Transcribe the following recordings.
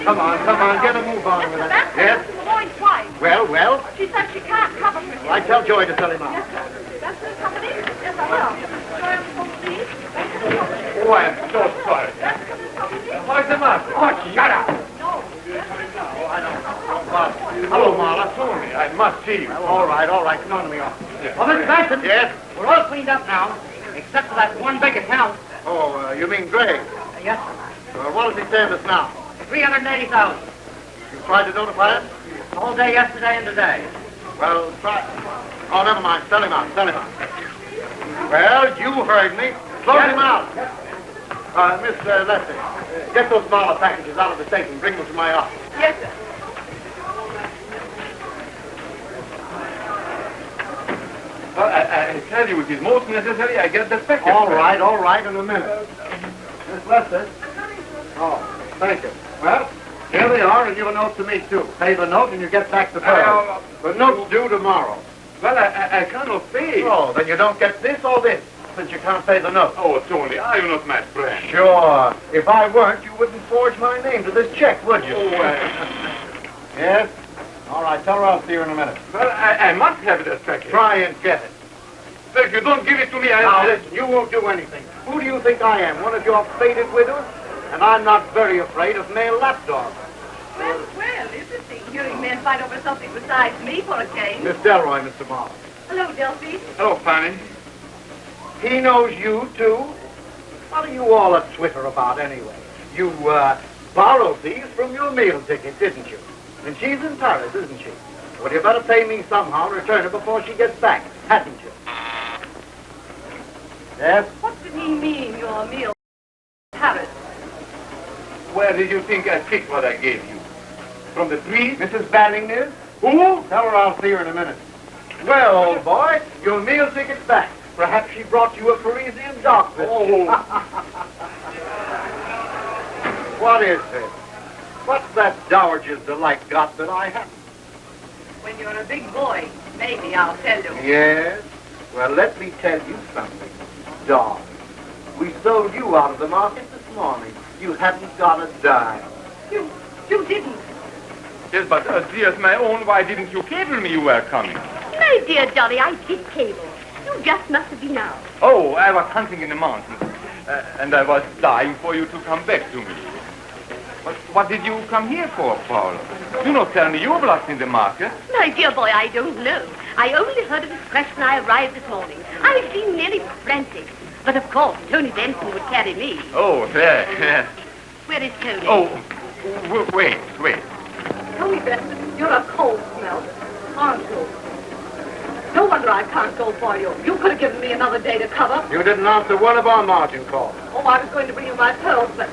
Come on, get a move on with it. Yes? Lloyd's wife. Well? She said she can't cover for him. I tell Joy to sell him out. Yes, sir. That's the company? Yes, I will. Joy, I'm supposed to leave. Oh, I'm so sorry. What's the matter? Oh, shut up. No. Hello, Marla. Tony, I must see you. Well, all right. Come on to me office. Well, Mr. Benson. Yes? We're all cleaned up now, except for that one big account. Oh, you mean Greg? Yes, sir. What does he say of us now? 380,000. You tried to notify us? The whole day yesterday and today. Well, try. Oh, never mind. Sell him out. Well, you heard me. Close him out. Miss Lester, get those smaller packages out of the safe and bring them to my office. Yes, sir. Well, I tell you, it is most necessary I get the package. All right, in a minute. Miss Lester. Oh, thank you. Well, here they are, and your note to me, too. Pay the note, and you get back the bill. The note's due tomorrow. Well, I cannot pay. Oh, then you don't get this or this, since you can't pay the note. Oh, Tony, are you not my friend? Sure. If I weren't, you wouldn't forge my name to this check, would you? Oh, Yes? All right, tell her I'll see you in a minute. Well, I must have this package. Try and get it. Well, if you don't give it to me, Now, listen, you won't do anything. Who do you think I am, one of your faded widows? And I'm not very afraid of male lapdogs. Well, interesting. Hearing men fight over something besides me for a change. Miss Delroy, Mr. Marlowe. Hello, Delphi. Hello, Fanny. He knows you, too? What are you all at Twitter about, anyway? You, borrowed these from your meal ticket, didn't you? And she's in Paris, isn't she? Well, you better pay me somehow and return her before she gets back, hadn't you? Yes? What did he mean, your meal? Paris. Where did you think I picked what I gave you? From the tree? Mrs. Banning is? Who? Tell her I'll see her in a minute. Well, old boy, your meal ticket's back. Perhaps she brought you a Parisian dog biscuit. Oh. What is this? What's that dowager's delight got that I haven't? When you're a big boy, maybe I'll tell you. Yes? Well, let me tell you something. Dog, we sold you out of the market this morning. You haven't got a dime. You didn't. Yes, but dear, my own, why didn't you cable me you were coming? My dear Dolly, I did cable. You just must have been out. Oh, I was hunting in the mountains, and I was dying for you to come back to me. But what did you come here for, Paul? Do not tell me you were lost in the market. My dear boy, I don't know. I only heard of his crash when I arrived this morning. I've been nearly frantic. But of course, Tony Benson would carry me. Oh, there. Where is Tony? Oh, wait. Tony Benson, you're a cold smell, aren't you? No wonder I can't go for you. You could have given me another day to cover. You didn't answer one of our margin calls. Oh, I was going to bring you my pearls, but...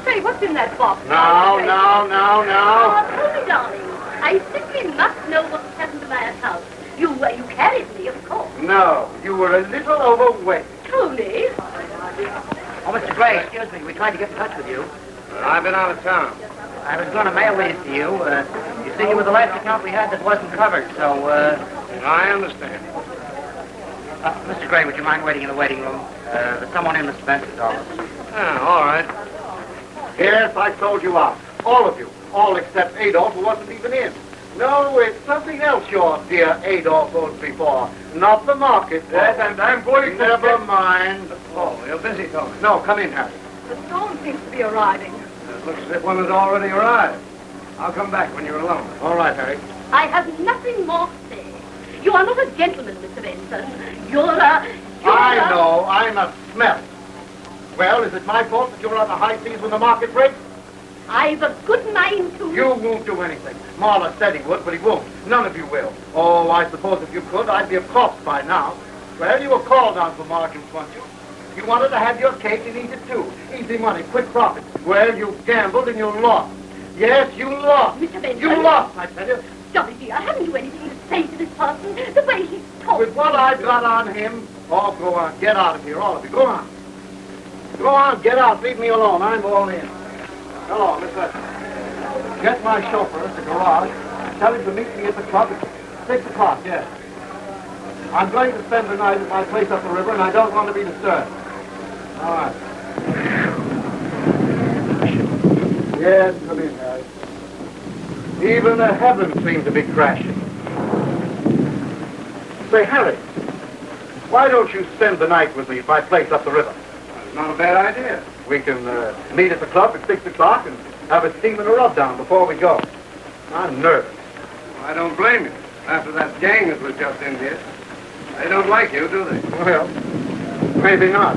Say, what's in that box? Now. Oh, Tony, darling, I simply must know what's happened to my account. You carried me, of course. No, you were a little overweight. Tony? Oh, Mr. Gray, excuse me. We tried to get in touch with you. I've been out of town. I was going to mail these to you. You see, you were the last account we had that wasn't covered, so, I understand. Mr. Gray, would you mind waiting in the waiting room? There's someone in Mr. Benson's office. Yeah, all right. Yes, I sold you out. All of you. All except Adolf, who wasn't even in. No, it's something else your dear Adolf owes me for. Not the market. Yes, and I'm going to... Never mind. Oh, you're busy, Tony. No, come in, Harry. The storm seems to be arriving. It looks as if one has already arrived. I'll come back when you're alone. All right, Harry. I have nothing more to say. You are not a gentleman, Mr. Benson. You're a... I know. I'm a smell. Well, is it my fault that you're on the high seas when the market breaks? I've a good mind to... You won't do anything. Marla said he would, but he won't. None of you will. Oh, I suppose if you could, I'd be a corpse by now. Well, you were called on for margins, weren't you? You wanted to have your cake and eat it too. Easy money, quick profit. Well, you gambled and you lost. Yes, you lost. Mr. Benson. You lost, I tell you. Dolly, dear, haven't you anything to say to this person? The way he's talking. With what I've got on him, oh, go on. Get out of here, all of you. Go on. Go on, get out. Leave me alone. I'm all in. Hello, Miss Lester. Get my chauffeur at the garage. Tell him to meet me at the club at 6 o'clock, yes. I'm going to spend the night at my place up the river, and I don't want to be disturbed. All right. Yes, come in, Even the heavens seem to be crashing. Say, Harry, why don't you spend the night with me at my place up the river? It's not a bad idea. We can meet at the club at 6 o'clock and have a steam and a rub down before we go. I'm nervous. I don't blame you. After that gang that was just in here. They don't like you, do they? Well, maybe not.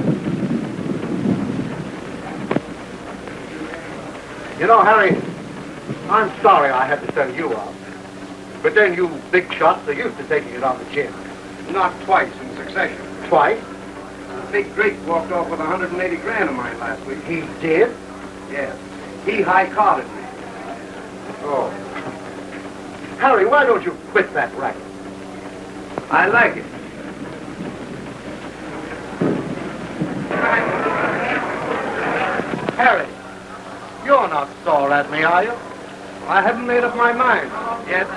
You know, Harry, I'm sorry I had to send you out. But then you big shots are used to taking it on the chin. Not twice in succession. Twice? Big Drake walked off with 180 grand of mine last week. He did? Yes. He high-carded me. Oh. Harry, why don't you quit that racket? I like it. Harry, you're not sore at me, are you? I haven't made up my mind yet.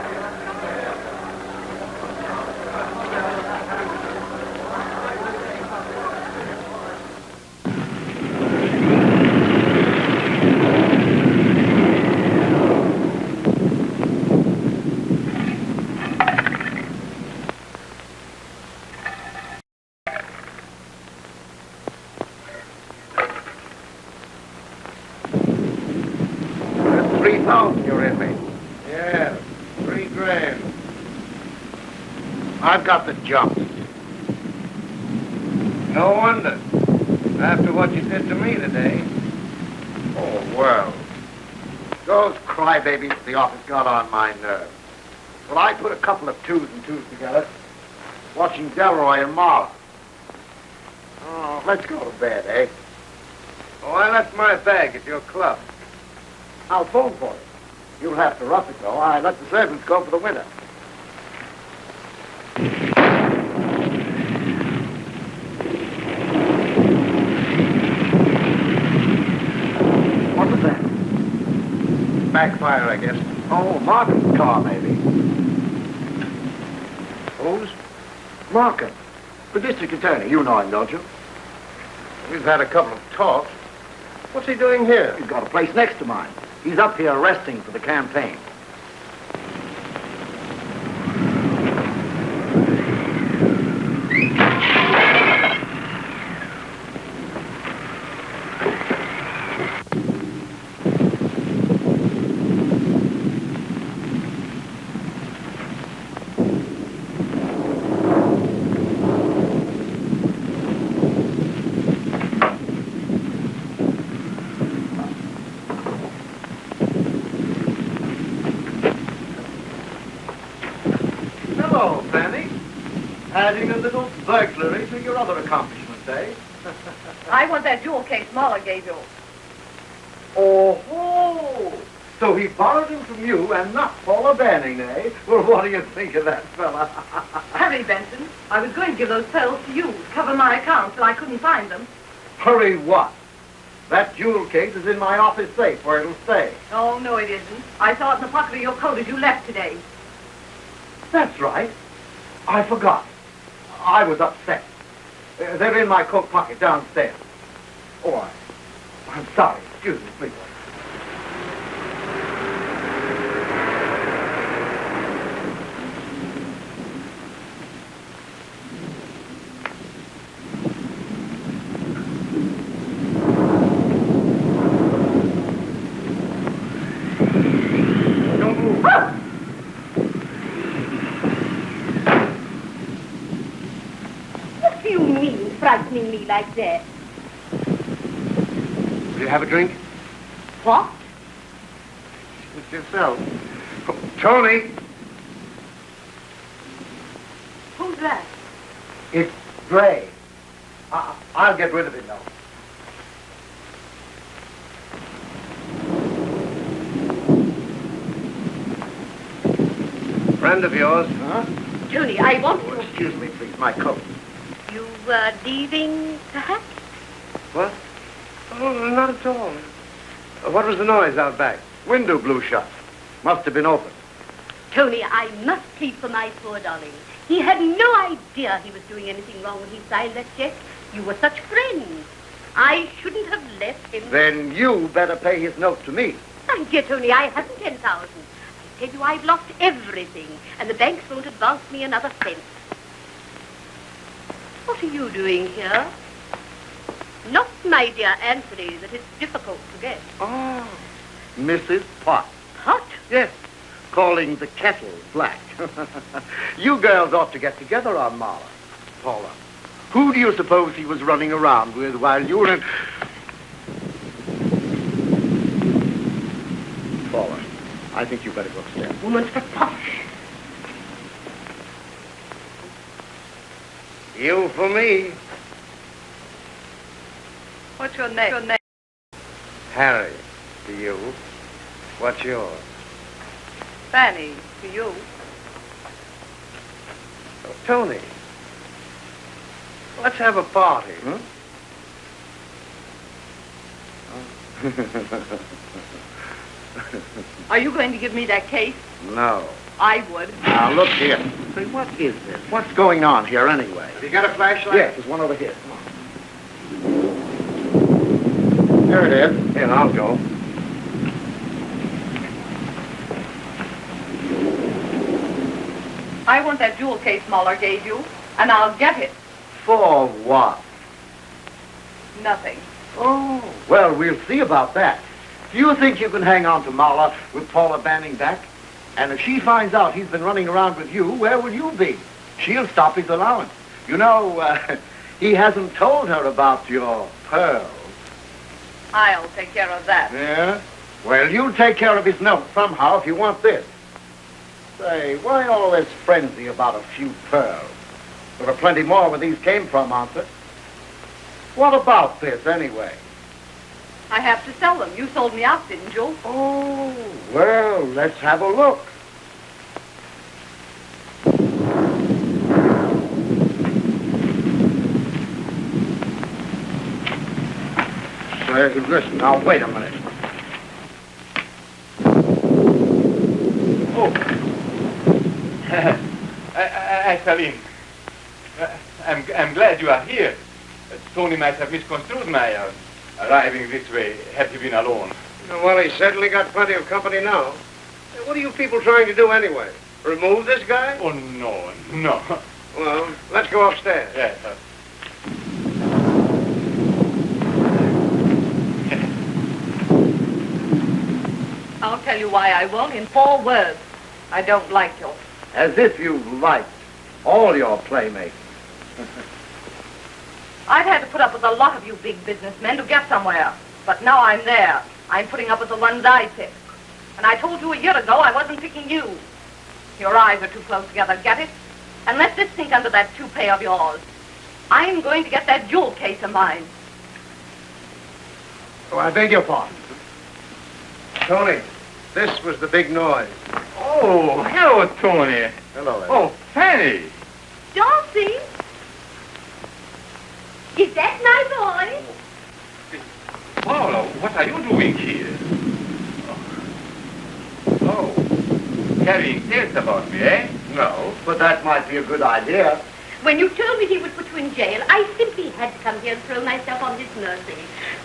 You're in me. Yeah, 3 grand. I've got the jump. No wonder. After what you did to me today. Oh, well. Those crybabies at the office got on my nerves. Well, I put a couple of 2s and 2s together, watching Delroy and Marla. Oh, let's go to bed, eh? Oh, I left my bag at your club. I'll phone for it. You'll have to rough it, though. I let the servants go for the winter. What was that? Backfire, I guess. Oh, Markham's car, maybe. Whose? Markham. The district attorney. You know him, don't you? We've had a couple of talks. What's he doing here? He's got a place next to mine. He's up here resting for the campaign. Hello, Fanny. Adding a little burglary to your other accomplishments, eh? I want that jewel case Marla gave you. Oh, so he borrowed him from you and not Paula Banning, eh? Well, what do you think of that fella? Hurry, Benson. I was going to give those pearls to you to cover my account till I couldn't find them. Hurry what? That jewel case is in my office safe where it'll stay. Oh, no, it isn't. I saw it in the pocket of your coat as you left today. That's right. I forgot. I was upset. They're in my coat pocket downstairs. Oh, I'm sorry. Excuse me, please. Don't move. What do you mean, frightening me like that? Will you have a drink? What? It's yourself. Oh, Tony! Who's that? It's Gray. I'll get rid of it now. Friend of yours? Huh? Tony, I want Oh, to... excuse me, please. My coat. You were leaving, perhaps? What? Oh, not at all. What was the noise out back? Window blew shut. Must have been open. Tony, I must plead for my poor darling. He had no idea he was doing anything wrong when he signed that check. You were such friends. I shouldn't have left him. Then you better pay his note to me. My dear Tony, I haven't 10,000. I tell you I've lost everything, and the banks won't advance me another cent. What are you doing here? Not, my dear Anthony, that it's difficult to guess. Oh, Mrs. Pot. Pot? Yes, calling the kettle black. You girls ought to get together on Marla. Paula, who do you suppose he was running around with while you were in... Paula, I think you better go upstairs. Woman for posh. You for me. What's your name? Harry, to you. What's yours? Fanny, to you. Oh, Tony. Let's have a party. Huh? Are you going to give me that case? No. I would. Now, look here. Say, what is this? What's going on here, anyway? Have you got a flashlight? Yes, there's one over here. Come on. There it is. Here, I'll go. I want that jewel case Muller gave you, and I'll get it. For what? Nothing. Oh, well, we'll see about that. Do you think you can hang on to Marla with Paula Banning back? And if she finds out he's been running around with you, where will you be? She'll stop his allowance. You know, he hasn't told her about your pearls. I'll take care of that. Yeah? Well, you take care of his note somehow if you want this. Say, why all this frenzy about a few pearls? There were plenty more where these came from, aren't there? What about this, anyway? I have to sell them. You sold me out, didn't you? Oh, well, let's have a look. Say, listen, now, wait a minute. Oh. Salim. I'm glad you are here. Tony might have misconstrued my arriving this way had you been alone. Well, he's certainly got plenty of company now. What are you people trying to do anyway? Remove this guy? Oh, no. Well, let's go upstairs. Yes, I'll tell you why I won't in 4 words. I don't like you. As if you liked all your playmates. I've had to put up with a lot of you big businessmen to get somewhere. But now I'm there. I'm putting up with the ones I pick. And I told you a year ago I wasn't picking you. Your eyes are too close together, get it? And let this sink under that toupee of yours. I'm going to get that jewel case of mine. Oh, I beg your pardon. Tony, this was the big noise. Oh, hello, Tony. Hello, Ed. Oh, Fanny. Darcy? Is that my boy? Paula, what are you doing here? Oh, carrying tales about me, eh? No, but that might be a good idea. When you told me he would put you in jail, I simply had to come here and throw myself on his mercy.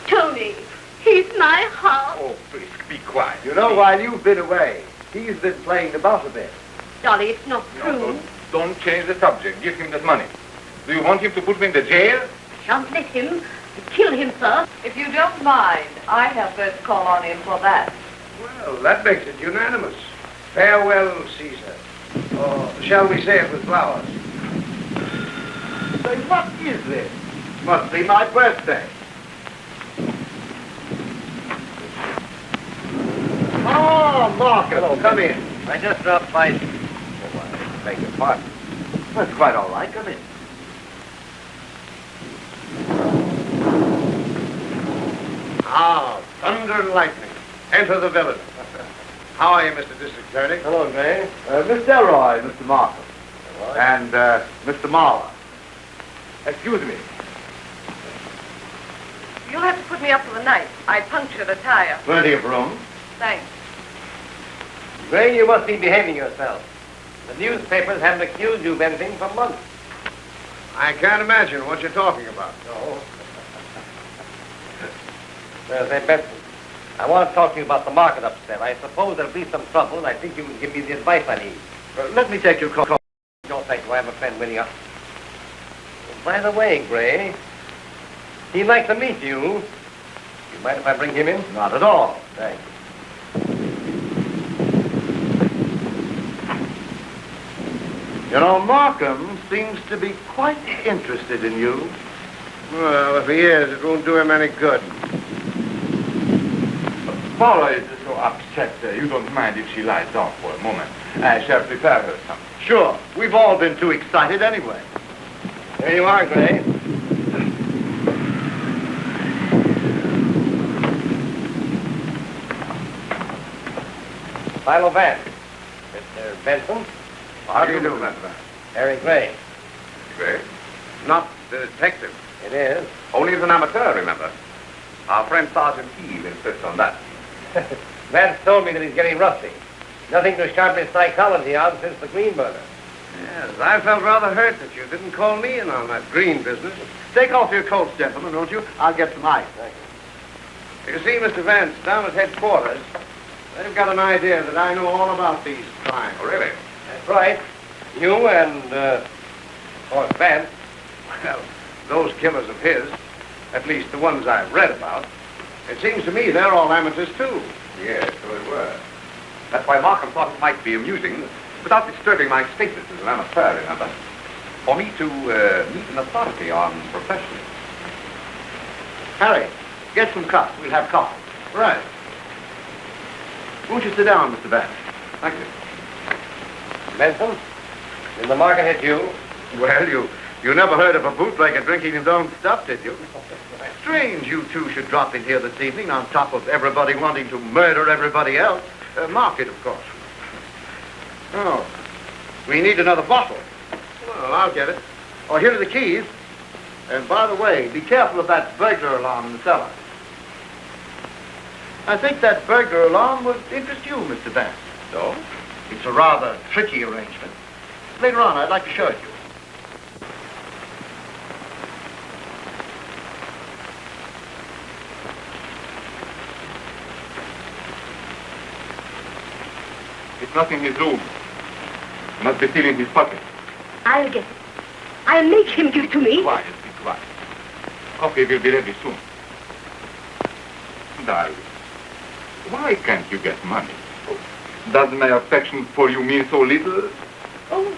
Tony, he's my heart. Oh, please, be quiet. You know, while you've been away, he's been playing about a bit. Dolly, it's not true. No, don't change the subject. Give him that money. Do you want him to put me in the jail? I shan't let him. Kill him first. If you don't mind, I have first call on him for that. Well, that makes it unanimous. Farewell, Caesar. Or shall we say it with flowers? Say, what is this? Must be my birthday. Oh, Marcus. Hello, come in. I just dropped by. Oh, I beg your pardon. That's quite all right. Come in. Ah, thunder and lightning. Enter the villain. How are you, Mr. District Attorney? Hello, Gray. Miss Delroy, Mr. Marcus. And Mr. Marla. Excuse me. You'll have to put me up for the night. I punctured a tire. Plenty of room. Thanks. Gray, you must be behaving yourself. The newspapers haven't accused you of anything for months. I can't imagine what you're talking about. No. Well, say, Benson, I want to talk to you about the market upset. I suppose there'll be some trouble, and I think you can give me the advice I need. Let me take your call. No, thank you. I have a friend waiting up. Oh, by the way, Gray, he'd like to meet you. You mind if I bring him in? Not at all. Thanks. You know, Markham seems to be quite interested in you. Well, if he is, it won't do him any good. Paula is so upset. You don't mind if she lies down for a moment. I shall prepare her something. Sure. We've all been too excited anyway. There you are, Gray. Philo Vance. Mr. Benson. How do you do, Mr. Vance? Harry Gray. Gray? Not the detective. It is. Only as an amateur, remember. Our friend Sergeant Heath insists on that. Vance told me that he's getting rusty. Nothing to sharpen his psychology on since the green burner. Yes, I felt rather hurt that you didn't call me in on that green business. Take off your coats, gentlemen, won't you? I'll get some ice. Thank you. You see, Mr. Vance, down at headquarters, they've got an idea that I know all about these crimes. Oh, really? That's right. You and, of course, Vance. Well, those killers of his, at least the ones I've read about, it seems to me they're all amateurs, too. Yes, so it were. That's why Markham thought it might be amusing, without disturbing my status as an amateur, remember, for me to meet an authority on profession. Harry, get some cups. We'll have coffee. Right. Won't you sit down, Mr. Vance? Thank you. Benson, did the market hit you? Well, you never heard of a bootlegger drinking his own stuff, did you? Strange you two should drop in here this evening on top of everybody wanting to murder everybody else. Market, of course. Oh, we need another bottle. Well, I'll get it. Oh, here are the keys. And by the way, be careful of that burglar alarm in the cellar. I think that burglar alarm would interest you, Mr. Vance. So? It's a rather tricky arrangement. Later on, I'd like to show it to you. It's not in his room. Must be still in his pocket. I'll get it. I'll make him give it to me. Quiet, be quiet. Coffee will be ready soon. Darling, why can't you get money? Does my affection for you mean so little? Oh,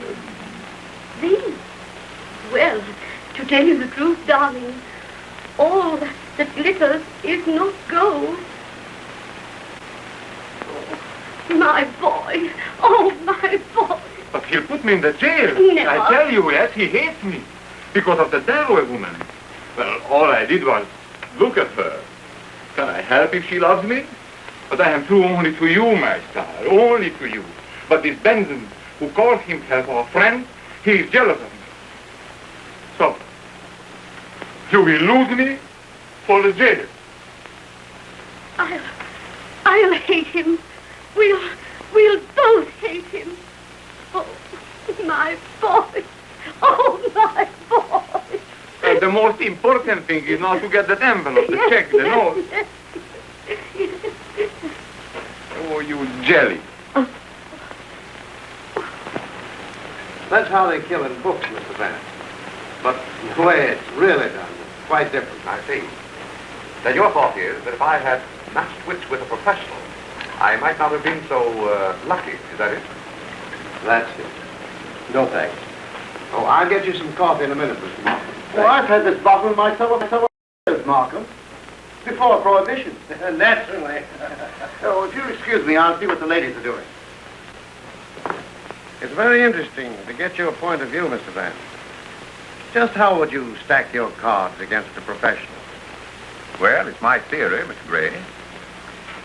these. Well, to tell you the truth, darling, all that glitters is not gold. Oh, my boy. Oh, my boy. But he'll put me in the jail. Never. I tell you, yes, he hates me. Because of the Delaware woman. Well, all I did was look at her. Can I help if she loves me? But I am true only to you, my star, only to you. But this Benson, who calls himself our friend, he is jealous of me. So, you will lose me for the jail. I'll hate him. We'll both hate him. Oh, my boy. Oh, my boy. The most important thing is not to get that envelope, the check, the note. Oh, you jelly. That's how they kill in books, Mr. Vance. But the way it's really done is quite different. I see. Then your thought is that if I had matched wits with a professional, I might not have been so lucky. Is that it? That's it. No thanks. Oh, I'll get you some coffee in a minute, Mr. Markham. Well, I've had this bottle in my cellar for years, Markham. Before Prohibition. Naturally. Oh, if you'll excuse me, I'll see what the ladies are doing. It's very interesting to get your point of view, Mr. Vance. Just how would you stack your cards against a professional? Well, it's my theory, Mr. Gray,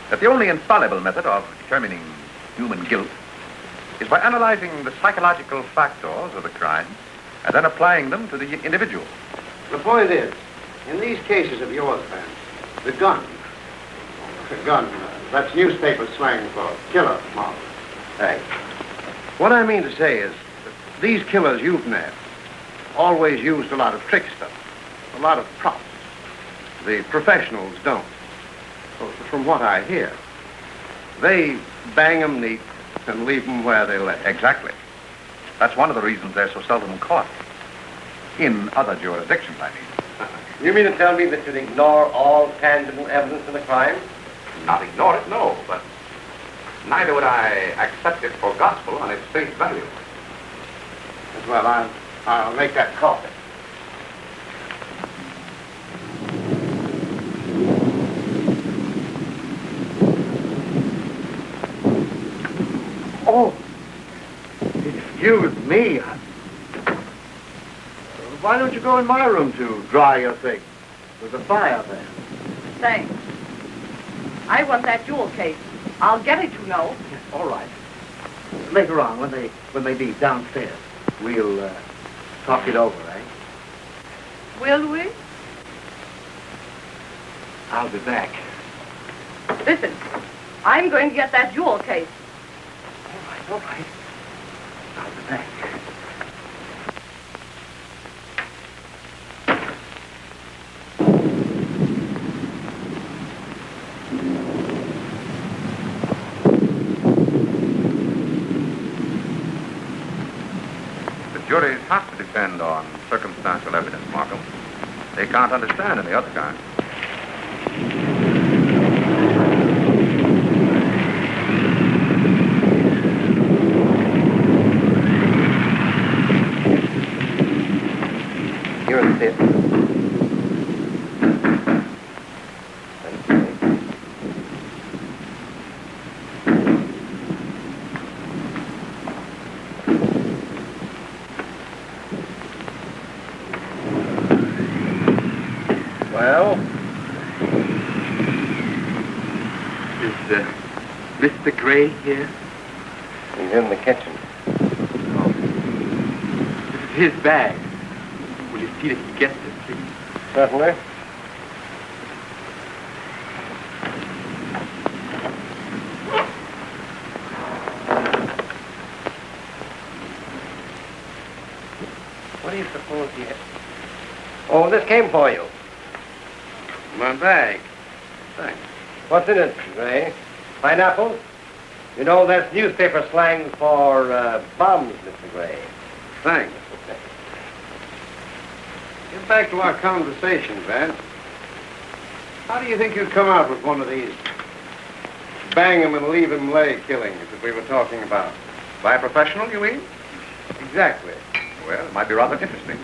that the only infallible method of determining human guilt is by analyzing the psychological factors of the crime and then applying them to the individual. The point is, in these cases of yours, Vance, the gun, that's newspaper slang for killer, Mark. Thanks. What I mean to say is that these killers you've nabbed always used a lot of trick stuff, a lot of props. The professionals don't. Well, from what I hear, they bang 'em neat and leave 'em where they lay. Exactly. That's one of the reasons they're so seldom caught. In other jurisdictions, I mean. You mean to tell me that you'd ignore all tangible evidence of the crime? Not ignore it, no, but neither would I accept it for gospel on its face value. Well, I'll make that coffee. Oh, excuse me. Why don't you go in my room to dry your things? There's a fire there. Thanks. I want that jewel case. I'll get it, you know. All right. Later on, when they leave downstairs, we'll talk it over, eh? Will we? I'll be back. Listen, I'm going to get that jewel case. All right. I'll be back. Juries have to depend on circumstantial evidence, Markham. They can't understand any other kind. You're in the theater. Well? Is Mr. Gray here? He's in the kitchen. This is his bag. Will you see that he gets it, please? Certainly. What do you suppose he had? Oh, this came for you. My bag. Thanks. What's in it, Gray? Pineapples? You know, that's newspaper slang for bombs, Mr. Gray. Thanks. Get back to our conversation, Vance. How do you think you'd come out with one of these bang 'em and leave 'em lay killings that we were talking about? By a professional, you mean? Exactly. Well, it might be rather interesting.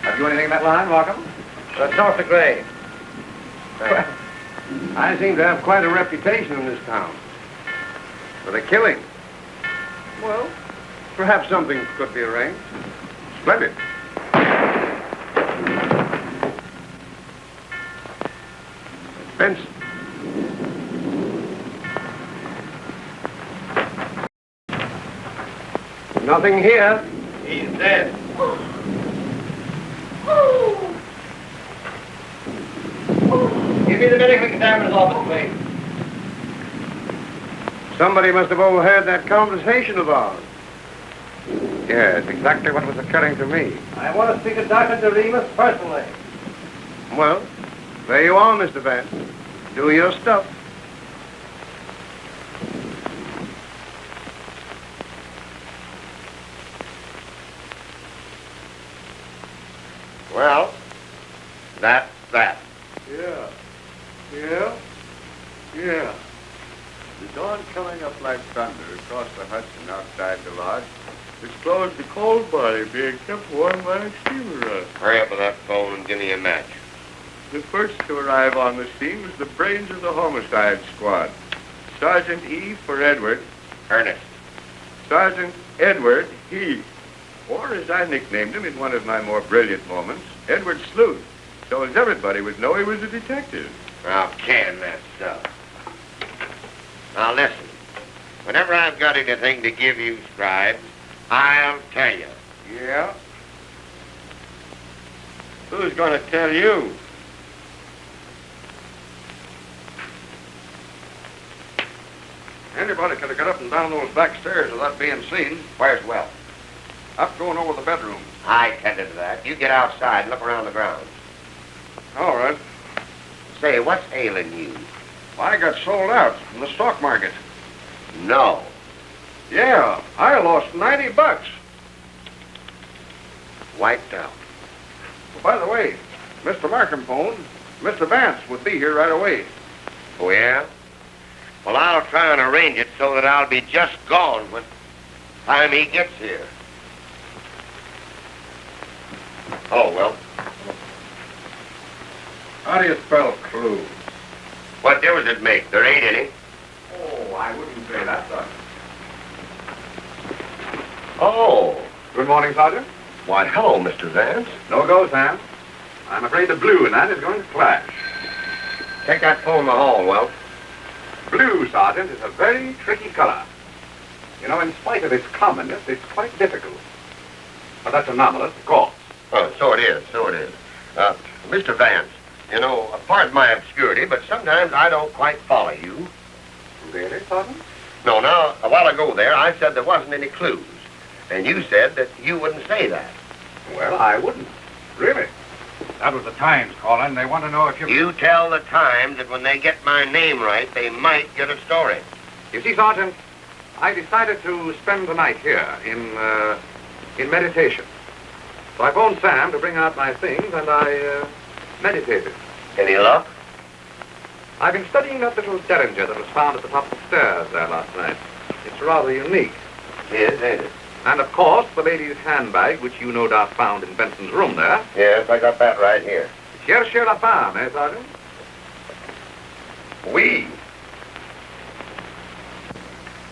Have you anything in that line, Markham? Talk to Gray. Well, I seem to have quite a reputation in this town. For the killing. Well, perhaps something could be arranged. Splendid. Benson. Nothing here. He's dead. Give me the medical examiner's office, please. Somebody must have overheard that conversation of ours. Yes, exactly what was occurring to me. I want to speak to Dr. Doremus personally. Well, there you are, Mr. Vance. Do your stuff. Well, that's that. Yeah. The dawn coming up like thunder across the Hudson outside the lodge disclosed the cold body being kept warm by a steamer run. Hurry up with that phone and give me a match. The first to arrive on the scene was the brains of the homicide squad. Sergeant E. for Edward. Ernest. Sergeant Edward Heath. Or, as I nicknamed him in one of my more brilliant moments, Edward Sleuth. So as everybody would know he was a detective. Now, can that stuff. Now, listen. Whenever I've got anything to give you, Scribe, I'll tell you. Yeah? Who's going to tell you? Anybody could have got up and down those back stairs without being seen. Where's well? Up going over the bedroom. I tended to that. You get outside and look around the grounds. All right. Say, what's ailing you? I got sold out in the stock market. No. Yeah, I lost $90. Wiped out. Well, by the way, Mr. Markham phoned. Mr. Vance would be here right away. Oh, yeah? Well, I'll try and arrange it so that I'll be just gone when time he gets here. Oh, well. How do you spell clue? What difference it make? There ain't any. Oh, I wouldn't say that, Sergeant. Oh. Good morning, Sergeant. Why, hello, Mr. Vance. No go, Sam. I'm afraid the blue in that is going to clash. Take that phone in the hall, Welch. Blue, Sergeant, is a very tricky color. You know, in spite of its commonness, it's quite difficult. But that's anomalous, of course. Oh, so it is, Mr. Vance, you know, pardon my obscurity, but sometimes I don't quite follow you. Really, Sergeant? No, now, a while ago there, I said there wasn't any clues. And you said that you wouldn't say that. Well, I wouldn't. Really. That was the Times calling. They want to know if you... You tell the Times that when they get my name right, they might get a story. You see, Sergeant, I decided to spend the night here in meditation. So I phoned Sam to bring out my things, and I meditated. Any luck? I've been studying that little derringer that was found at the top of the stairs there last night. It's rather unique. Yes, ain't it? And, of course, the lady's handbag, which you no doubt found in Benson's room there. Yes, I got that right here. Cherchez la femme, eh, Sergeant? Oui.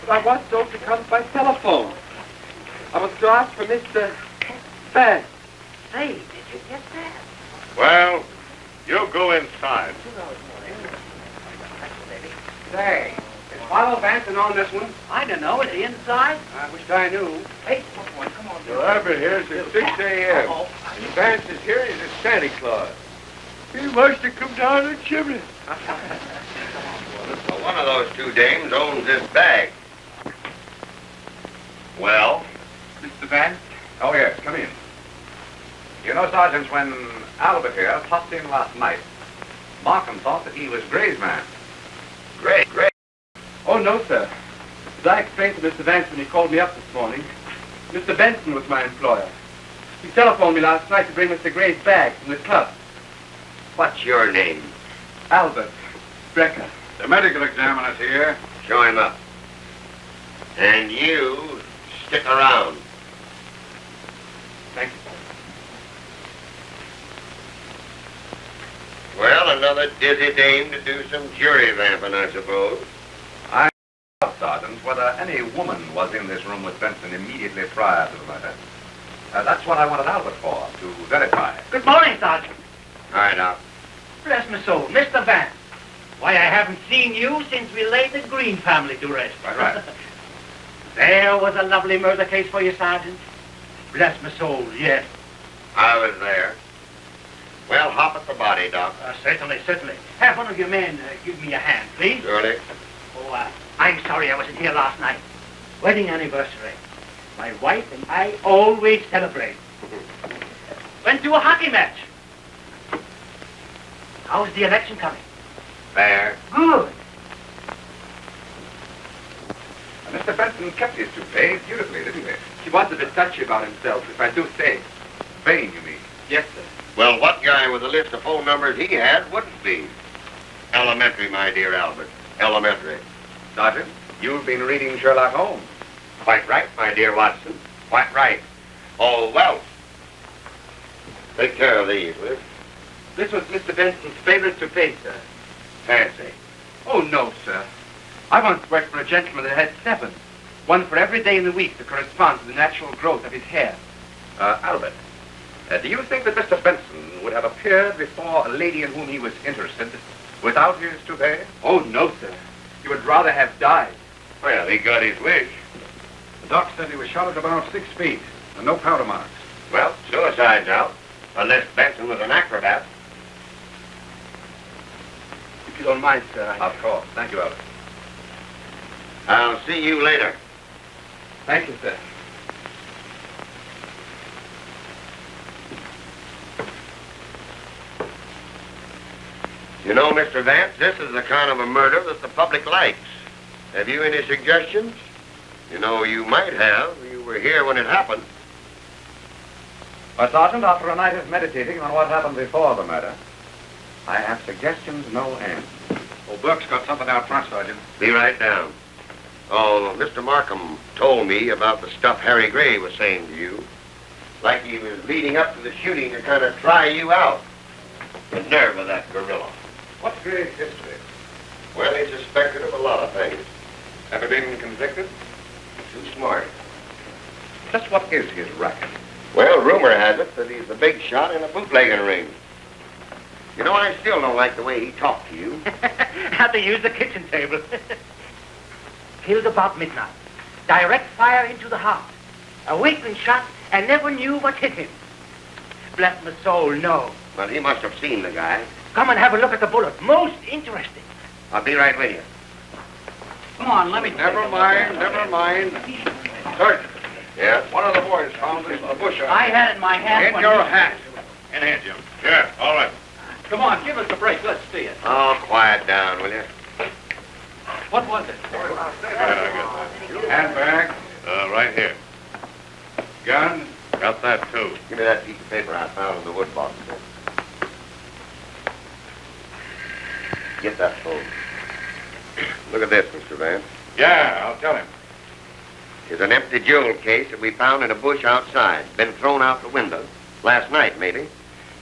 But I was told to come by telephone. I was to ask for Mr. Vance. Say, did you get that? Well, you go inside. Say, is Philo Vance on this one? I don't know. Is he inside? I wished I knew. Hey, boy, come on. Well, I've been here since 6 a.m. Vance is here. He's a Santa Claus. He must have come down the chimney. So one of those two dames owns this bag. Well? Mr. Vance? Oh, yes, come in. You know, Sergeant, when Albert here popped in last night, Markham thought that he was Gray's man. Great. Oh, no, sir. As I explained to Mr. Vance when he called me up this morning, Mr. Benson was my employer. He telephoned me last night to bring Mr. Gray's bag from the club. What's your name? Albert Brecker. The medical examiner's here. Show him up. And you stick around. Thank you, sir. Well, another dizzy dame to do some jury vamping, I suppose. I doubt, Sergeant, whether any woman was in this room with Benson immediately prior to the murder. That's what I wanted Albert for, to verify. Good morning, Sergeant. All right, now. Bless my soul, Mr. Vance. Why, I haven't seen you since we laid the Green family to rest. Right. There was a lovely murder case for you, Sergeant. Bless my soul, yes. I was there. Well, hop at the body, Doc. Certainly. Have one of your men give me a hand, please. Surely. Oh, I'm sorry I wasn't here last night. Wedding anniversary. My wife and I always celebrate. Went to a hockey match. How's the election coming? Fair. Good. Mr. Benson kept his toupee beautifully, didn't he? He was a bit touchy about himself, if I do say. Vain, you mean? Yes, sir. Well, what guy with a list of phone numbers he had wouldn't be? Elementary, my dear Albert. Elementary. Sergeant, you've been reading Sherlock Holmes. Quite right, my dear Watson. Quite right. Oh, well. Take care of these, will you? This was Mr. Benson's favorite toupee, sir. Fancy. Oh, no, sir. I once worked for a gentleman that had 7. One for every day in the week to correspond to the natural growth of his hair. Albert, do you think that Mr. Benson would have appeared before a lady in whom he was interested without his toupee? Oh, no, sir. He would rather have died. Well, he got his wish. The doc said he was shot at about 6 feet, and no powder marks. Well, suicide's out. Unless Benson was an acrobat. If you don't mind, sir. Of course. Thank you, Albert. I'll see you later. Thank you, sir. You know, Mr. Vance, this is the kind of a murder that the public likes. Have you any suggestions? You know, you might have. You were here when it happened. Well, Sergeant, after a night of meditating on what happened before the murder, I have suggestions no end. Oh, Burke's got something out front, Sergeant. Be right down. Oh, Mr. Markham told me about the stuff Harry Gray was saying to you. Like he was leading up to the shooting to kind of try you out. The nerve of that gorilla. What's Gray's history? Well, he's suspected of a lot of things. Ever been convicted? Too smart. Just what is his racket? Well, rumor has it that he's the big shot in a bootlegging ring. You know, I still don't like the way he talked to you. Had to use the kitchen table. Killed about midnight. Direct fire into the heart. A weakling shot and never knew what hit him. Bless my soul, no. Well, he must have seen the guy. Come and have a look at the bullet. Most interesting. I'll be right with you. Come on, let me... Never mind. Sergeant, Yeah? one of the boys found this in the bush. I had it in my hand In when your he- hat. In here, Jim. Yeah, all right. Come on, give us a break. Let's see it. Oh, quiet down, will you? What was it? Right, I got that. Handbag. Right here. Gun. Got that, too. Give me that piece of paper I found in the wood box there. Get that phone. Look at this, Mr. Vance. Yeah, I'll tell him. Here's an empty jewel case that we found in a bush outside. Been thrown out the window. Last night, maybe.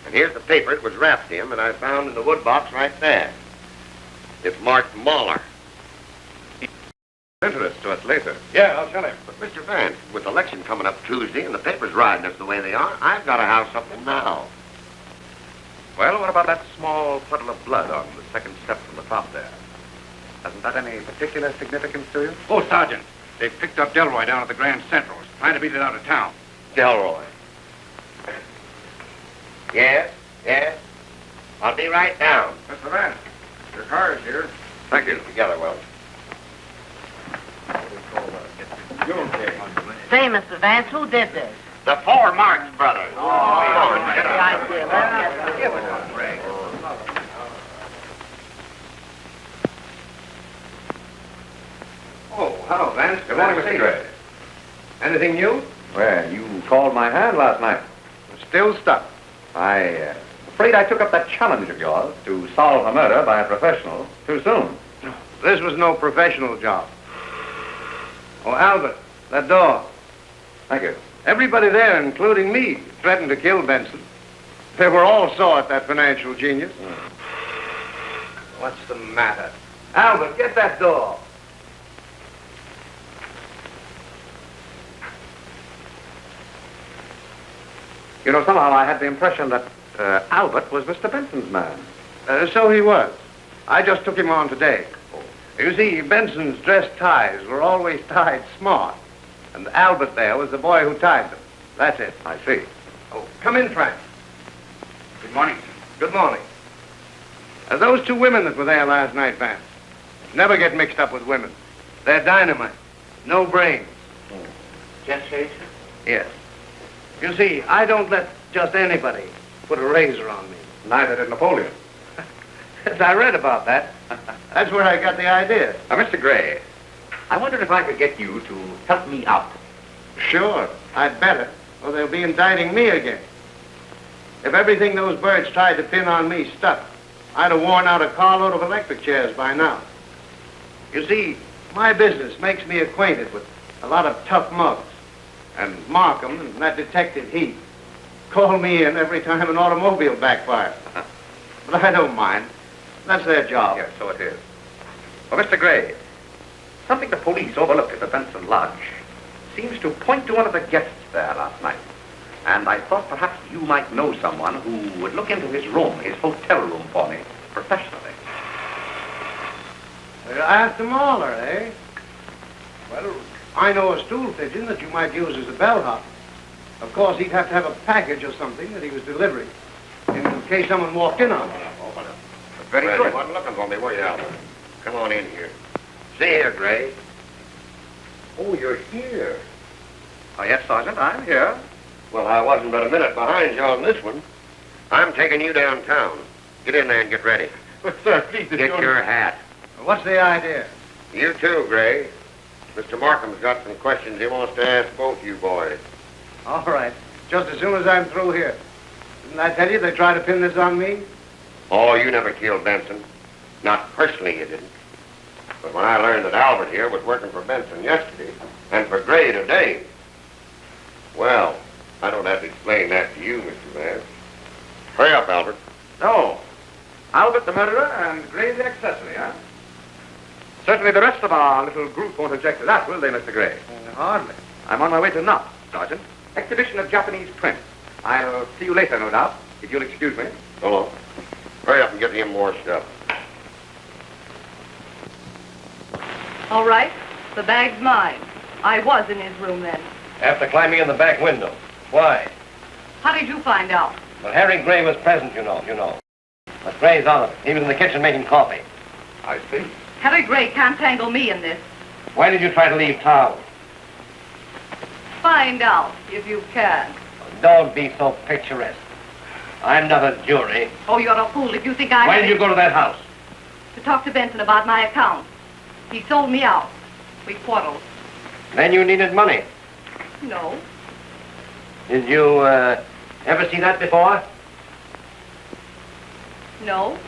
And here's the paper it was wrapped in that I found in the wood box right there. It's marked Mahler. Interest to us later. Yeah, I'll tell him. But, Mr. Vance, with the election coming up Tuesday and the papers riding us the way they are, I've got to have something now. Well, what about that small puddle of blood on the second step from the top there? Hasn't that any particular significance to you? Oh, Sergeant. They've picked up Delroy down at the Grand Central. Trying to beat it out of town. Delroy. Yes? I'll be right down. Mr. Vance, your car is here. Thank you. Together, Wells. Say, Mr. Vance, who did this? The four Marx brothers. Give us a break. Oh, hello, Vance. Good morning, Mr. Gray. Anything new? Well, you called my hand last night. Still stuck. Afraid I took up that challenge of yours to solve a murder by a professional too soon. This was no professional job. Oh, Albert, that door. Thank you. Everybody there, including me, threatened to kill Benson. They were all saw at that financial genius. What's the matter? Albert, get that door. You know, somehow I had the impression that Albert was Mr. Benson's man. So he was. I just took him on today. You see, Benson's dress ties were always tied smart. And Albert there was the boy who tied them. That's it. I see. Oh, come in, Frank. Good morning. Good morning. Those two women that were there last night, Vance, never get mixed up with women. They're dynamite. No brains. Gestation? Yes. You see, I don't let just anybody put a razor on me. Neither did Napoleon. I read about that. That's where I got the idea. Now, Mr. Gray, I wondered if I could get you to help me out. Sure, I'd better, or they'll be indicting me again. If everything those birds tried to pin on me stuck, I'd have worn out a carload of electric chairs by now. You see, my business makes me acquainted with a lot of tough mugs. And Markham and that detective Heath call me in every time an automobile backfires. But I don't mind. That's their job. Yes, so it is. Well, Mr. Gray, something the police overlooked at the Benson Lodge seems to point to one of the guests there last night. And I thought perhaps you might know someone who would look into his room, his hotel room for me, professionally. After Mahler, eh? Well, I know a stool pigeon that you might use as a bellhop. Of course, he'd have to have a package or something that he was delivering, in case someone walked in on him. Very good. You wasn't looking for me, were you, Albert? Come on in here. See here, Gray. Oh, you're here. Oh, yes, Sergeant, I'm here. Well, I wasn't but a minute behind you on this one. I'm taking you downtown. Get in there and get ready. But, sir, please, Get your hat. What's the idea? You too, Gray. Mr. Markham's got some questions he wants to ask both you boys. All right. Just as soon as I'm through here. Didn't I tell you they tried to pin this on me? Oh, you never killed Benson. Not personally, you didn't. But when I learned that Albert here was working for Benson yesterday, and for Gray today, well, I don't have to explain that to you, Mr. Vance. Hurry up, Albert. No. Albert the murderer and Gray the accessory, huh? Certainly the rest of our little group won't object to that, will they, Mr. Gray? Hardly. I'm on my way to Knox, Sergeant. Exhibition of Japanese prints. I'll see you later, no doubt, if you'll excuse me. Hello. Hurry up and get him more stuff. All right. The bag's mine. I was in his room then. After climbing in the back window. Why? How did you find out? Well, Harry Gray was present, you know. But Gray's out of it. He was in the kitchen making coffee. I see. Harry Gray can't tangle me in this. Why did you try to leave town? Find out, if you can. Don't be so picturesque. I'm not a jury. Oh, you're a fool if you think I... Why did you go to that house? To talk to Benson about my account. He sold me out. We quarreled. Then you needed money. No. Did you, ever see that before? No.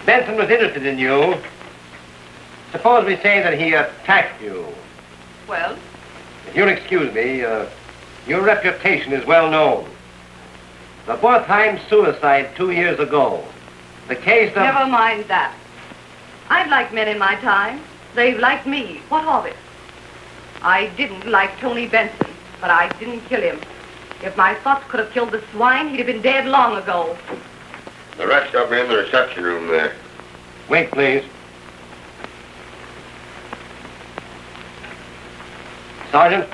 Benson was interested in you. Suppose we say that he attacked you. Well? If you'll excuse me, your reputation is well known. The Wertheim suicide 2 years ago. The case of... Never mind that. I've liked men in my time. They've liked me. What of it? I didn't like Tony Benson, but I didn't kill him. If my thoughts could have killed the swine, he'd have been dead long ago. The rest of them are in the reception room there. Wait, please. Sergeant?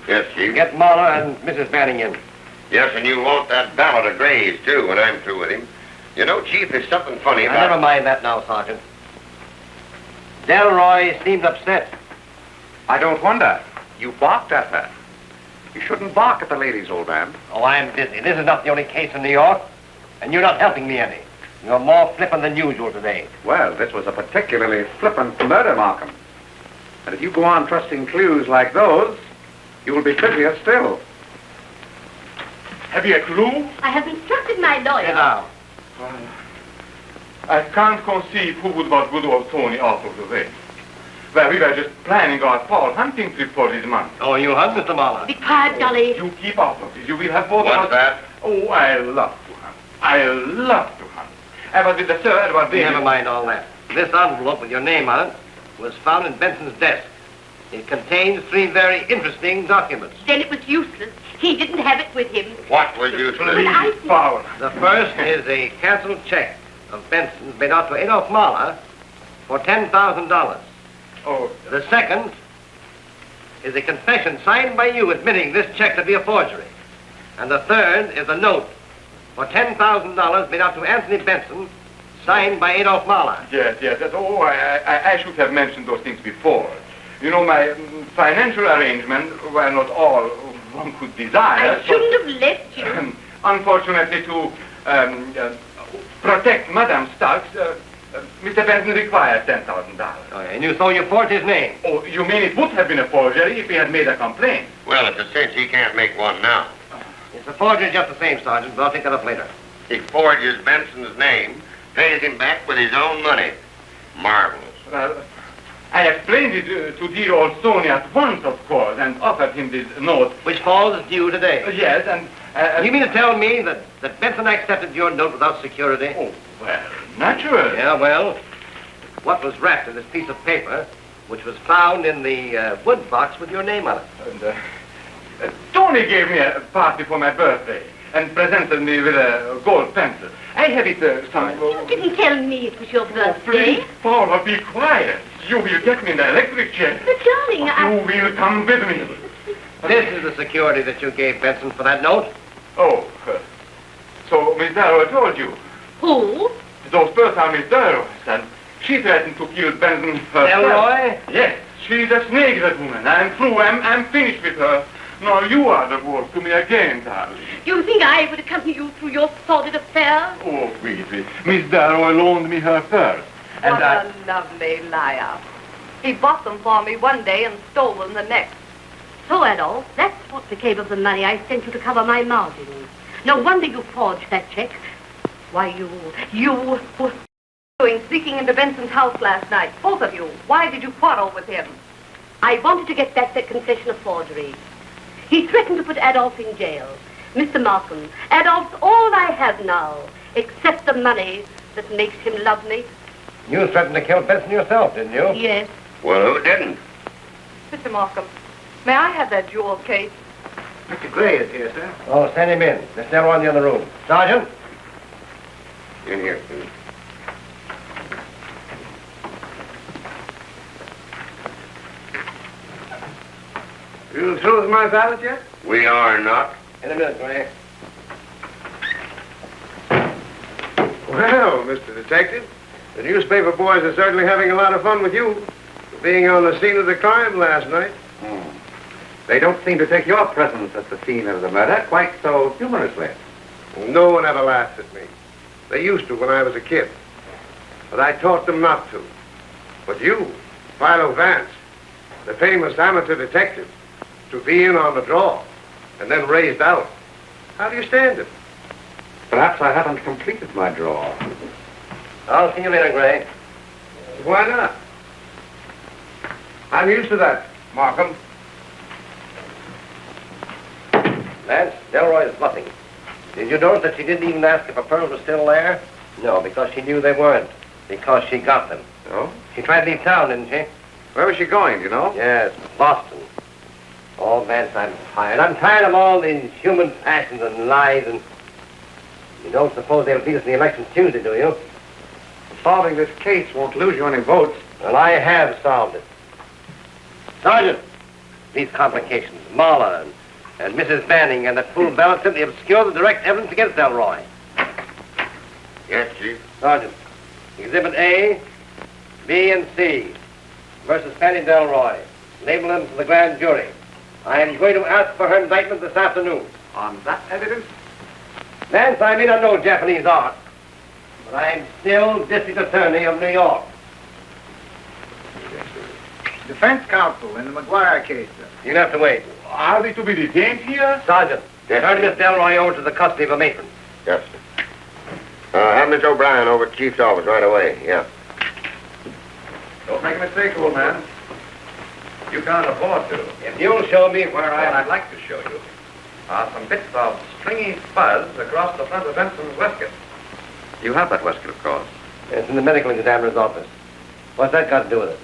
Yes, Chief? Get Mahler and Mrs. Banning in. Yes, and you want that ballad of Gray's, too, when I'm through with him. You know, Chief, there's something funny about... Never mind that now, Sergeant. Delroy seemed upset. I don't wonder. You barked at her. You shouldn't bark at the ladies, old man. Oh, I'm busy. This is not the only case in New York, and you're not helping me any. You're more flippant than usual today. Well, this was a particularly flippant murder, Markham. And if you go on trusting clues like those, you will be busier still. Have you a clue? I have instructed my lawyer. Sit down. I can't conceive who would want good old Tony out of the way. Well, we were just planning our fall hunting trip for this month. Oh, you hunt, Mr. Mahler? Be quiet, Dolly. You keep out of this. You will have both of What's us... that? Oh, I love to hunt. I love to hunt. I was with the Sir Edward Davis. Never mind all that. This envelope with your name on it was found in Benson's desk. It contains 3 very interesting documents. Then it was useless. He didn't have it with him. What was you Please, Powell. The first is a canceled check of Benson's made out to Adolf Mahler for $10,000. Oh, The second is a confession signed by you admitting this check to be a forgery. And the third is a note for $10,000 made out to Anthony Benson, signed by Adolf Mahler. yes. Oh, I should have mentioned those things before. You know, my financial arrangements were not all one could desire. I shouldn't have left you. Unfortunately, to protect Madame Starks, Mr. Benson requires $10,000. Oh, and so you forged his name. Oh, you mean it would have been a forgery if he had made a complaint? Well, it's a cinch he can't make one now. It's a forgery just the same, Sergeant, but I'll take that up later. He forges Benson's name, pays him back with his own money. Marvelous. Well, I explained it to dear old Tony at once, of course, and offered him this note. Which falls due today. Yes, and... You mean to tell me that Benson accepted your note without security? Oh, well, naturally. Yeah, well, what was wrapped in this piece of paper, which was found in the wood box with your name on it? And, Tony gave me a party for my birthday and presented me with a gold pencil. I have it You didn't tell me it was your birthday. Please, Paula, be quiet. You will get me in the electric chair. But, darling, You will come with me. This is the security that you gave Benson for that note? Oh, so Miss Darrow told you. Who? Those birds are Miss Darrow's, and she threatened to kill Benson herself. Elroy? Yes, she's a snake, that woman. I'm through. I'm finished with her. No, you are the wolf to me again, darling. You think I would accompany you through your sordid affairs? Oh, Weasley, Miss Darrow loaned me her purse. What a lovely liar. He bought them for me one day and stole them the next. So, Adolf, that's what became of the money I sent you to cover my margins. No wonder you forged that check. Why, you were Sneaking into Benson's house last night, both of you. Why did you quarrel with him? I wanted to get back that confession of forgery. He threatened to put Adolf in jail. Mr. Markham, Adolf's all I have now, except the money that makes him love me. You threatened to kill Benson yourself, didn't you? Yes. Well, who didn't? Mr. Markham, may I have that jewel case? Mr. Gray is here, sir. Oh, send him in. Miss Delroy in the other room. Sergeant? In here, please. You through with my valet yet? We are not. In a minute, Gray. Well, Mr. Detective, the newspaper boys are certainly having a lot of fun with you for being on the scene of the crime last night. They don't seem to take your presence at the scene of the murder quite so humorously. No one ever laughs at me. They used to when I was a kid. But I taught them not to. But you, Philo Vance, the famous amateur detective, to be in on the draw and then raised out. How do you stand it? Perhaps I haven't completed my draw. I'll see you later, Gray. Why not? I'm used to that, Markham. Vance, Delroy is bluffing. Did you notice that she didn't even ask if a pearl was still there? No, because she knew they weren't. Because she got them. Oh? She tried to leave town, didn't she? Where was she going, do you know? Yes, Boston. Oh, Vance, I'm tired. I'm tired of all these human passions and lies and... You don't suppose they'll beat us in the election Tuesday, do you? Solving this case won't lose you any votes. Well, I have solved it. Sergeant, these complications, Marla and Mrs. Banning and that fool Ballard simply obscure the direct evidence against Delroy. Yes, Chief. Sergeant, Exhibit A, B, and C versus Fanny Delroy. Label them to the grand jury. I am going to ask for her indictment this afternoon. On that evidence? Vance, I may not know Japanese art, but I'm still District Attorney of New York. Defense counsel in the McGuire case, sir. You'll have to wait. Are they to be detained here? Sergeant, Yes, turn sir. Miss Delroy over to the custody of a matron. Yes, sir. Have Miss O'Brien over at Chief's office right away. Yeah. Don't make a mistake, old man. You can't afford to. If you'll show me where What I'd like to show you are some bits of stringy fuzz across the front of Benson's waistcoat. You have that waistcoat, of course. It's in the medical examiner's office. What's that got to do with it?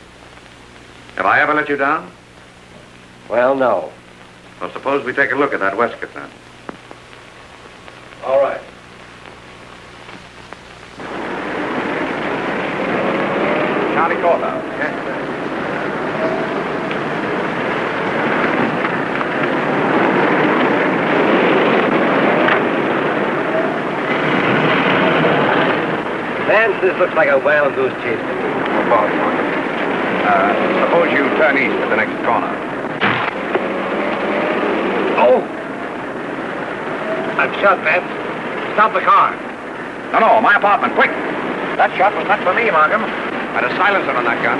Have I ever let you down? Well, no. Well, suppose we take a look at that waistcoat then. All right. County Courthouse. Yes, sir. Vance, this looks like a wild goose chase to me. Suppose you turn east at the next corner. Oh! I'm shot, Vance. Stop the car. No, my apartment, quick! That shot was not for me, Markham. I had a silencer on that gun.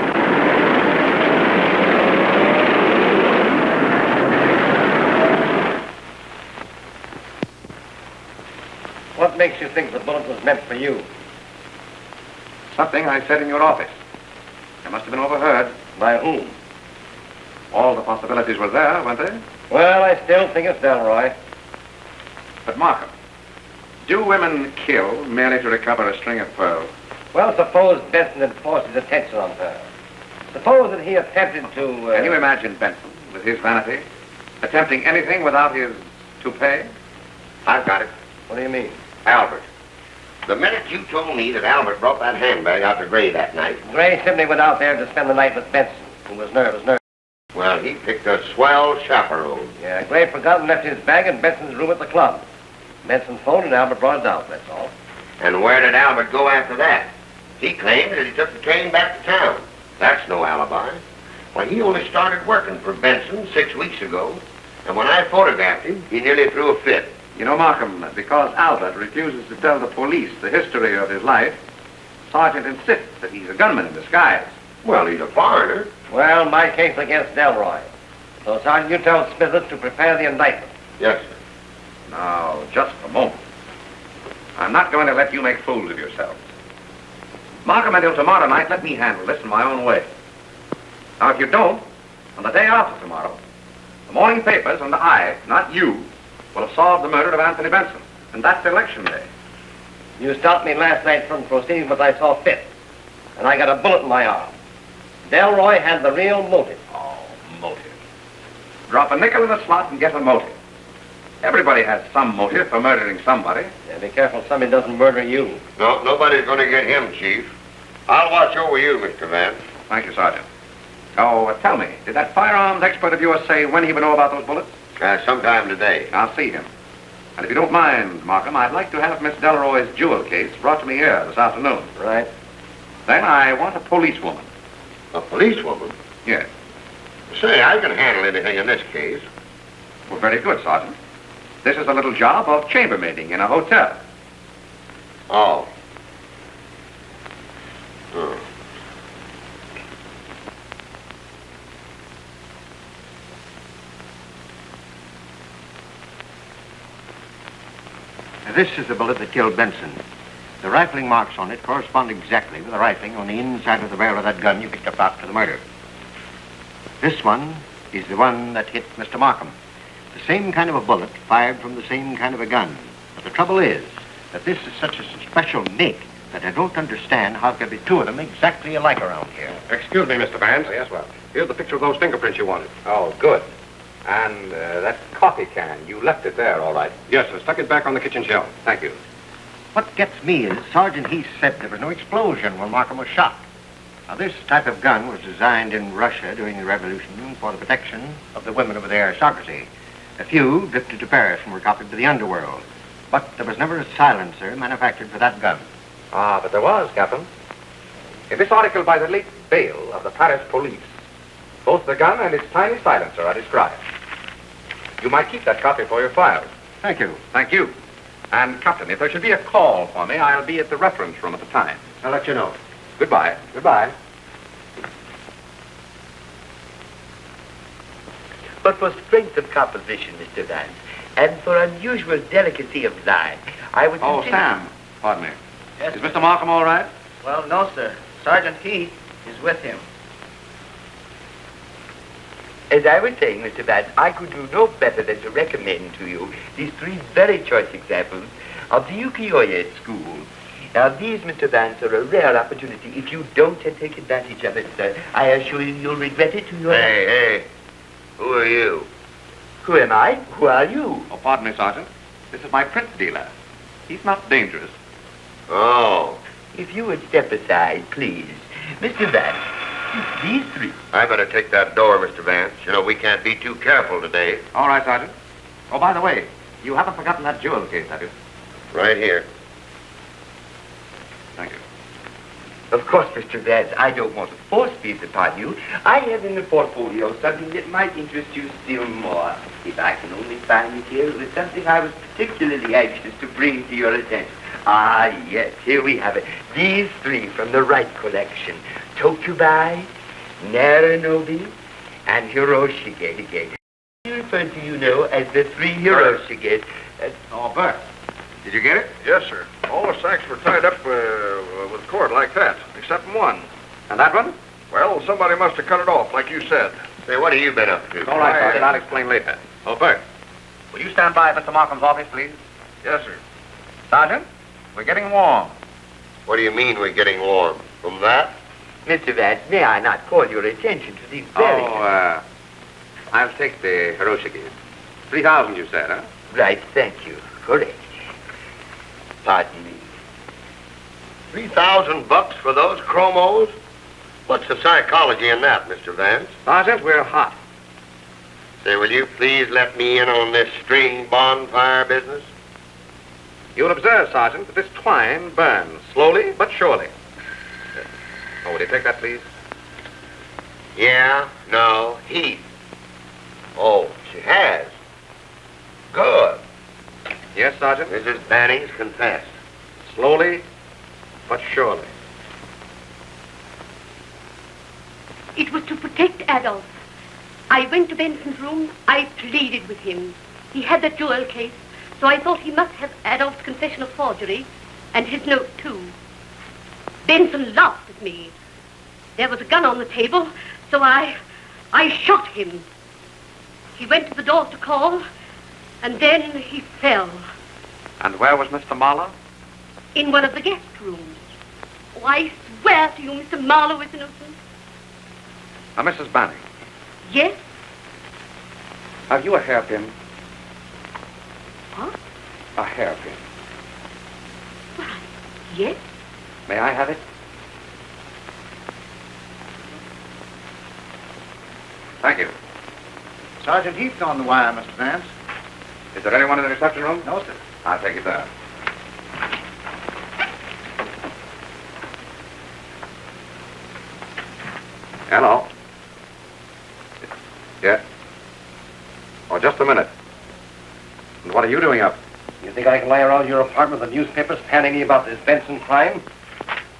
What makes you think the bullet was meant for you? Something I said in your office. I must have been overheard. By whom? All the possibilities were there, weren't they? Well, I still think it's Delroy. But Markham, do women kill merely to recover a string of pearls? Well, suppose Benson had forced his attention on her. Suppose that he attempted to... Can you imagine Benson, with his vanity, attempting anything without his toupee? I've got it. What do you mean? Albert. The minute you told me that Albert brought that handbag out to Gray that night, Gray simply went out there to spend the night with Benson, who was nervous. well, he picked a swell chaperone. Yeah, Gray forgot and left his bag in Benson's room at the club. Benson phoned and Albert brought it out, that's all. And where did Albert go after that? He claimed that he took the train back to town. That's no alibi. Why, he only started working for Benson 6 weeks ago. And when I photographed him, he nearly threw a fit. You know, Markham, because Albert refuses to tell the police the history of his life, Sergeant insists that he's a gunman in disguise. Well, he's a foreigner. Well, my case against Delroy. So, Sergeant, you tell Smithers to prepare the indictment. Yes, sir. Now, just a moment. I'm not going to let you make fools of yourselves. Markham, until tomorrow night, let me handle this in my own way. Now, if you don't, on the day after tomorrow, the morning papers and I, not you, will have solved the murder of Anthony Benson. And that's election day. You stopped me last night from proceeding, but I saw fit. And I got a bullet in my arm. Delroy had the real motive. Oh, motive. Drop a nickel in the slot and get a motive. Everybody has some motive for murdering somebody. Yeah, be careful somebody doesn't murder you. No, nobody's going to get him, Chief. I'll watch over you, Mr. Vance. Thank you, Sergeant. Oh, tell me, did that firearms expert of yours say when he would know about those bullets? Sometime today. I'll see him. And if you don't mind, Markham, I'd like to have Miss Delroy's jewel case brought to me here this afternoon. Right. Then I want a policewoman. A policewoman? Yes. Say, I can handle anything in this case. Well, very good, Sergeant. This is a little job of chambermaiding in a hotel. Oh. Hmm. This is the bullet that killed Benson. The rifling marks on it correspond exactly with the rifling on the inside of the barrel of that gun you picked up after the murder. This one is the one that hit Mr. Markham. The same kind of a bullet fired from the same kind of a gun. But the trouble is that this is such a special make that I don't understand how there can be two of them exactly alike around here. Excuse me, Mr. Vance. Yes, well. Here's the picture of those fingerprints you wanted. Oh, good. And that coffee can, you left it there, all right. Yes, sir. Stuck it back on the kitchen shelf. Thank you. What gets me is Sergeant Heath said there was no explosion when Markham was shot. Now, this type of gun was designed in Russia during the Revolution for the protection of the women of the aristocracy. A few drifted to Paris and were copied to the underworld. But there was never a silencer manufactured for that gun. Ah, but there was, Captain. In this article by the late Bale of the Paris police, both the gun and its tiny silencer are described. You might keep that copy for your files. Thank you. Thank you. And, Captain, if there should be a call for me, I'll be at the reference room at the time. I'll let you know. Goodbye. Goodbye. But for strength of composition, Mr. Vance, and for unusual delicacy of line, I would Oh, consider... Sam. Pardon me. Yes, Is Mr. Markham all right? Well, no, sir. Sergeant Heath is with him. As I was saying, Mr. Vance, I could do no better than to recommend to you these three very choice examples of the ukiyo-e school. Now, these, Mr. Vance, are a rare opportunity. If you don't take advantage of it, sir, I assure you you'll regret it to your... Hey, who are you? Who am I? Who are you? Oh, pardon me, Sergeant. This is my print dealer. He's not dangerous. Oh. If you would step aside, please. Mr. Vance, these three. I better take that door, Mr. Vance. You know, we can't be too careful today. All right, Sergeant. Oh, by the way, you haven't forgotten that jewel case, have you? Right here. Thank you. Of course, Mr. Vance, I don't want to force these upon you. I have in the portfolio something that might interest you still more. If I can only find it here, it was something I was particularly anxious to bring to your attention. Ah, yes, here we have it. These three from the Wright collection. Tokubai, Naranobi, and Hiroshige again. You refer to, you know, as the three Hiroshige. Oh, Bert. Did you get it? Yes, sir. All the sacks were tied up with cord like that, except one. And that one? Well, somebody must have cut it off, like you said. Say, what have you been up to? All right, Sergeant. I'll explain later. Oh, Bert. Will you stand by at Mr. Markham's office, please? Yes, sir. Sergeant, we're getting warm. What do you mean we're getting warm? From that? Mr. Vance, may I not call your attention to these very... I'll take the Hiroshige. 3,000, you said, huh? Right, thank you. Correct. Pardon me. $3,000 for those chromos? What's the psychology in that, Mr. Vance? Sergeant, we're hot. Say, will you please let me in on this string bonfire business? You'll observe, Sergeant, that this twine burns slowly but surely. Oh, will you take that, please? Yeah, no, Heath. Oh, She has. Good. Yes, Sergeant? Mrs. Banning's confessed. Slowly, but surely. It was to protect Adolf. I went to Benson's room. I pleaded with him. He had that jewel case, so I thought he must have Adolf's confession of forgery and his note, too. Benson laughed at me. There was a gun on the table, so I shot him. He went to the door to call, and then he fell. And where was Mr. Marlowe? In one of the guest rooms. Oh, I swear to you, Mr. Marlowe is innocent. Now, Mrs. Banning, Yes? have you a hairpin? What? A hairpin. Why, yes? May I have it? Thank you. Sergeant Heath's on the wire, Mr. Vance. Is there anyone in the reception room? No, sir. I'll take it there. Hello. Yes. Oh, just a minute. And what are you doing up? You think I can lie around your apartment with the newspapers panning me about this Benson crime?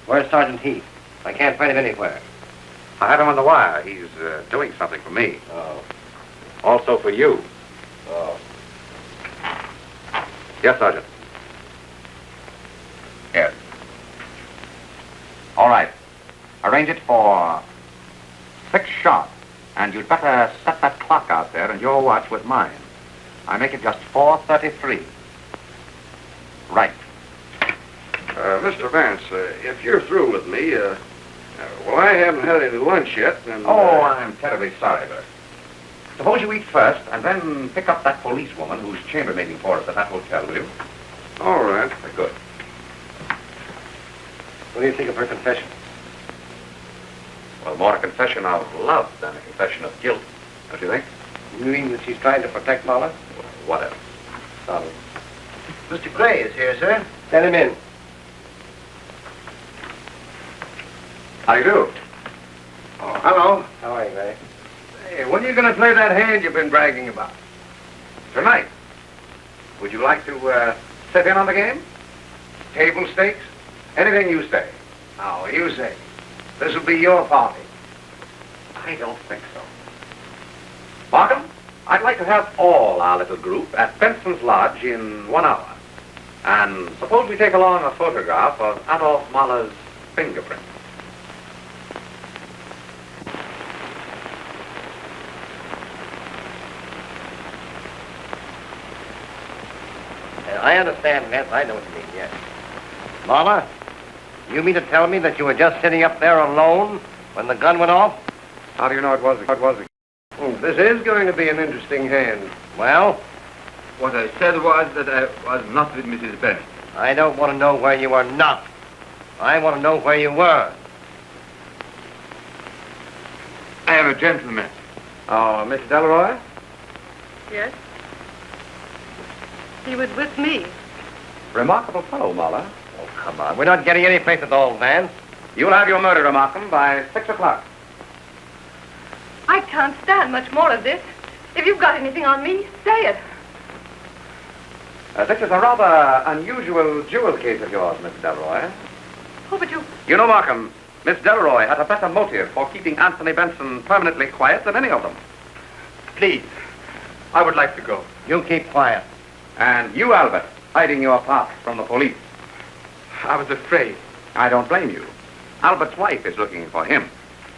Where's Sergeant Heath? I can't find him anywhere. I have him on the wire. He's doing something for me. Oh. Also for you. Oh. Yes, Sergeant. Yes. All right. Arrange it for 6 sharp. And you'd better set that clock out there and your watch with mine. I make it just 4:33. Right. Mr. Vance, if you're through with me, well, I haven't had any lunch yet, and... Oh, I'm terribly sorry, Bert. Suppose you eat first, and then pick up that policewoman who's chambermaiding for us at that hotel, will you? All right. Good. What do you think of her confession? Well, more a confession of love than a confession of guilt, don't you think? You mean that she's trying to protect Paula? Whatever. Sorry. Mr. Gray is here, sir. Send him in. How do you do? Oh, hello. How are you, Gray? Hey, when are you going to play that hand you've been bragging about? Tonight. Would you like to sit in on the game? Table stakes? Anything you say. Oh, you say. This will be your party. I don't think so. Markham, I'd like to have all our little group at Benson's Lodge in 1 hour. And suppose we take along a photograph of Adolf Mahler's fingerprint. I understand, Vance. I know what you mean, yes. Marla, you mean to tell me that you were just sitting up there alone when the gun went off? How do you know it wasn't? This is going to be an interesting hand. Well, What I said was that I was not with Mrs. Benson. I don't want to know where you were not. I want to know where you were. I am a gentleman. Oh, Miss Delroy? Yes? He was with me. Remarkable fellow, Mahler. Oh, come on. We're not getting any place at all, Vance. You'll have your murderer, Markham, by 6 o'clock. I can't stand much more of this. If you've got anything on me, say it. This is a rather unusual jewel case of yours, Miss Delroy. Oh, but you... You know, Markham, Miss Delroy had a better motive for keeping Anthony Benson permanently quiet than any of them. Please, I would like to go. You keep quiet. And you, Albert, hiding your part from the police. I was afraid. I don't blame you. Albert's wife is looking for him.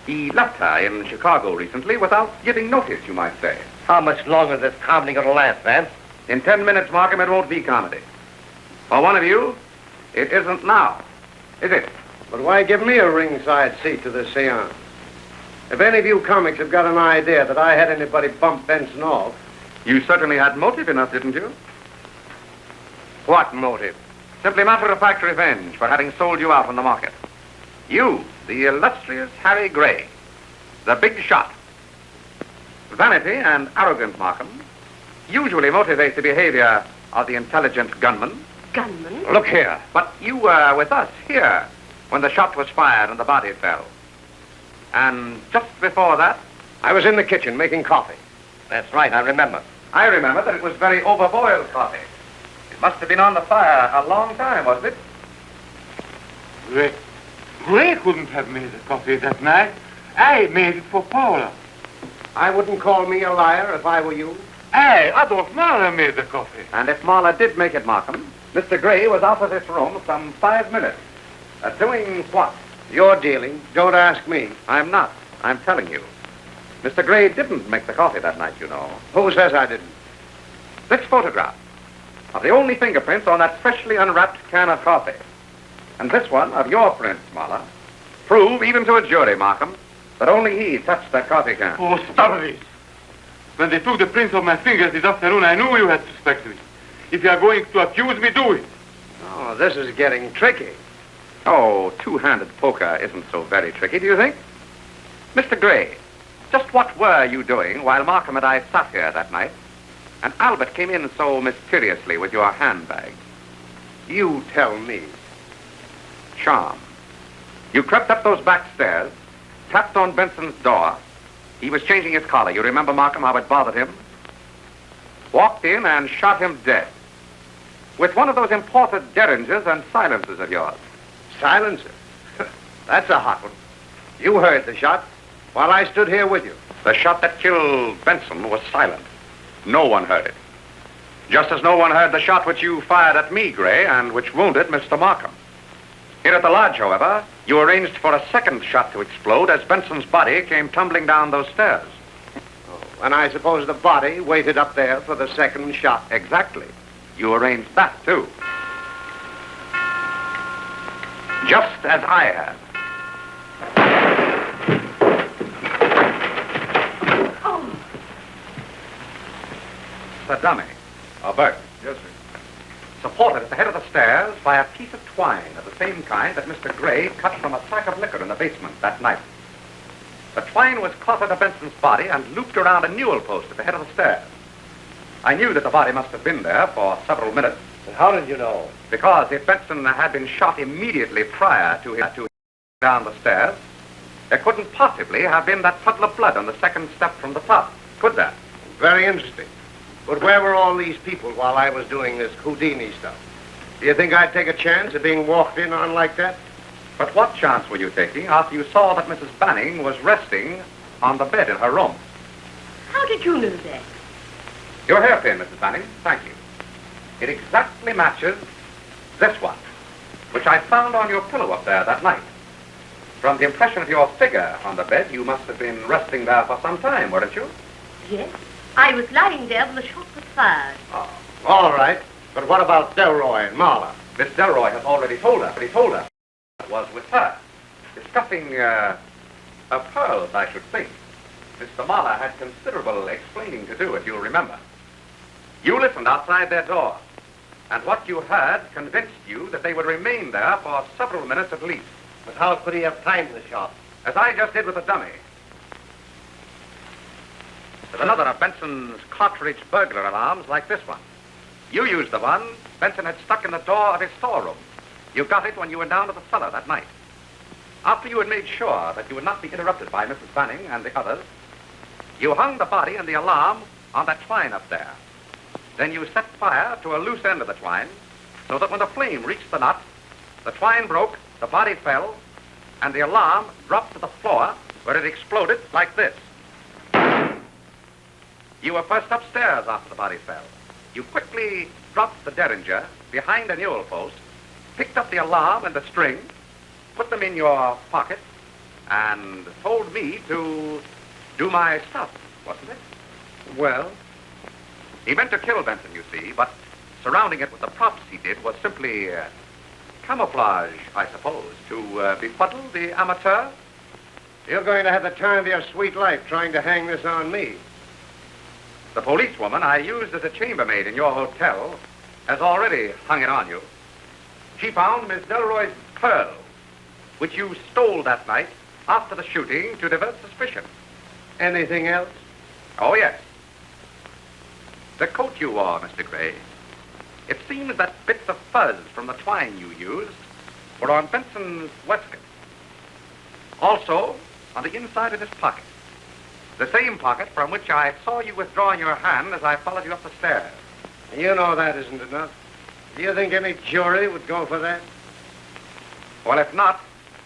He left her in Chicago recently without giving notice, you might say. How much longer is this comedy going to last, Vance? In 10 minutes, Markham, it won't be comedy. For one of you, it isn't now, is it? But why give me a ringside seat to this seance? If any of you comics have got an idea that I had anybody bump Benson off... You certainly had motive enough, didn't you? What motive? Simply matter-of-fact revenge for having sold you out on the market. You, the illustrious Harry Gray, the big shot. Vanity and arrogance, Markham, usually motivate the behavior of the intelligent gunman. Gunman? Look here. But you were with us here when the shot was fired and the body fell. And just before that... I was in the kitchen making coffee. That's right, I remember. I remember that it was very overboiled coffee. It must have been on the fire a long time, wasn't it? Ray couldn't have made the coffee that night. I made it for Paula. I wouldn't call me a liar if I were you. Adolf Mahler made the coffee. And if Mahler did make it, Markham, Mr. Gray was out of this room some 5 minutes. Doing what? You're dealing. Don't ask me. I'm not. I'm telling you. Mr. Gray didn't make the coffee that night, you know. Who says I didn't? This photograph of the only fingerprints on that freshly unwrapped can of coffee, and this one of your prints, Mahler, prove even to a jury, Markham, that only he touched that coffee can. Oh, stop this. When they took the prints of my fingers this afternoon, I knew you had suspected me. If you are going to accuse me, do it. Oh, this is getting tricky. Oh, two-handed poker isn't so very tricky, do you think? Mr. Gray, just what were you doing while Markham and I sat here that night, and Albert came in so mysteriously with your handbag? You tell me. Charm. You crept up those back stairs, tapped on Benson's door. He was changing his collar. You remember, Markham, how it bothered him? Walked in and shot him dead. With one of those imported derringers and silencers of yours. Silencer? That's a hot one. You heard the shot while I stood here with you. The shot that killed Benson was silent. No one heard it. Just as no one heard the shot which you fired at me, Gray, and which wounded Mr. Markham. Here at the lodge, however, you arranged for a second shot to explode as Benson's body came tumbling down those stairs. Oh, and I suppose the body waited up there for the second shot. Exactly. You arranged that, too. Just as I had. Oh. The dummy. Bert. Yes, sir. Supported at the head of the stairs by a piece of twine of the same kind that Mr. Gray cut from a sack of liquor in the basement that night. The twine was caught to Benson's body and looped around a newel post at the head of the stairs. I knew that the body must have been there for several minutes. And how did you know? Because if Benson had been shot immediately prior to him down the stairs, there couldn't possibly have been that puddle of blood on the second step from the top, could there? Very interesting. But where were all these people while I was doing this Houdini stuff? Do you think I'd take a chance of being walked in on like that? But what chance were you taking after you saw that Mrs. Banning was resting on the bed in her room? How did you know that? Your hairpin, Mrs. Banning. Thank you. It exactly matches this one, which I found on your pillow up there that night. From the impression of your figure on the bed, you must have been resting there for some time, weren't you? Yes. I was lying there when the shot was fired. Oh, all right. But what about Delroy and Mahler? Miss Delroy has already told us. But he told us it was with her, discussing pearls, I should think. Mr. Mahler had considerable explaining to do, if you'll remember. You listened outside their door, and what you heard convinced you that they would remain there for several minutes at least. But how could he have timed the shot? As I just did with the dummy. There's another of Benson's cartridge burglar alarms like this one. You used the one Benson had stuck in the door of his storeroom. You got it when you went down to the cellar that night. After you had made sure that you would not be interrupted by Mrs. Banning and the others, you hung the body and the alarm on that twine up there. Then you set fire to a loose end of the twine so that when the flame reached the nut, the twine broke, the body fell, and the alarm dropped to the floor where it exploded like this. You were first upstairs after the body fell. You quickly dropped the derringer behind a newel post, picked up the alarm and the string, put them in your pocket, and told me to do my stuff, wasn't it? Well? He meant to kill Benson, you see, but surrounding it with the props he did was simply camouflage, I suppose, to befuddle the amateur. You're going to have the time of your sweet life trying to hang this on me. The policewoman I used as a chambermaid in your hotel has already hung it on you. She found Miss Delroy's pearl, which you stole that night after the shooting to divert suspicion. Anything else? Oh, yes. The coat you wore, Mr. Gray. It seems that bits of fuzz from the twine you used were on Benson's waistcoat. Also, on the inside of his pocket. The same pocket from which I saw you withdrawing your hand as I followed you up the stairs. You know that isn't enough. Do you think any jury would go for that? Well, if not,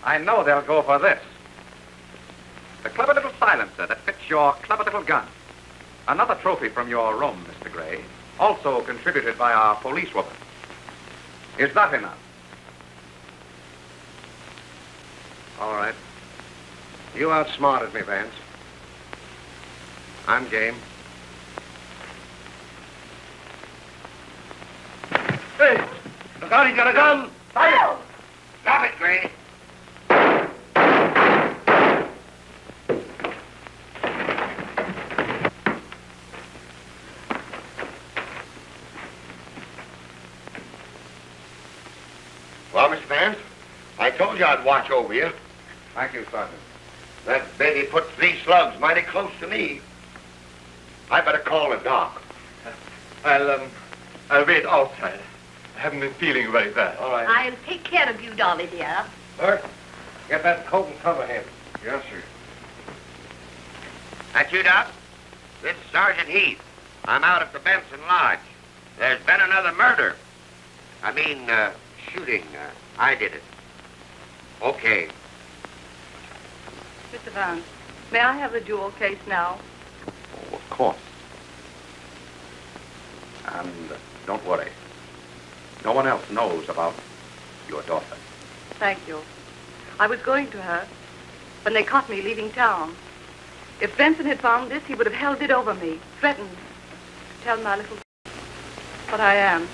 I know they'll go for this. The clever little silencer that fits your clever little gun. Another trophy from your room, Mr. Gray, also contributed by our policewoman. Is that enough? All right. You outsmarted me, Vance. I'm game. Hey, look out, he's got a gun. Fire! Stop it, Gray. Well, Mr. Vance, I told you I'd watch over you. Thank you, Sergeant. That baby put 3 slugs mighty close to me. I better call the doc. I'll wait outside. I haven't been feeling very bad. All right. I'll take care of you, Dolly, dear. Bert, get that coat and cover him. Yes, sir. That you, Doc? This is Sergeant Heath. I'm out at the Benson Lodge. There's been another murder. I mean, shooting. I did it. Okay. Mr. Vance, may I have the jewel case now? Oh, of course. And don't worry. No one else knows about your daughter. Thank you. I was going to her when they caught me leaving town. If Benson had found this, he would have held it over me, threatened to tell my little... But I am.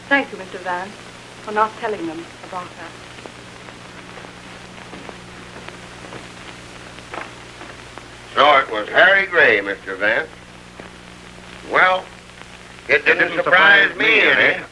Thank you, Mr. Vance, for not telling them about her. So it was Harry Gray, Mr. Vance. Well, it didn't surprise me any.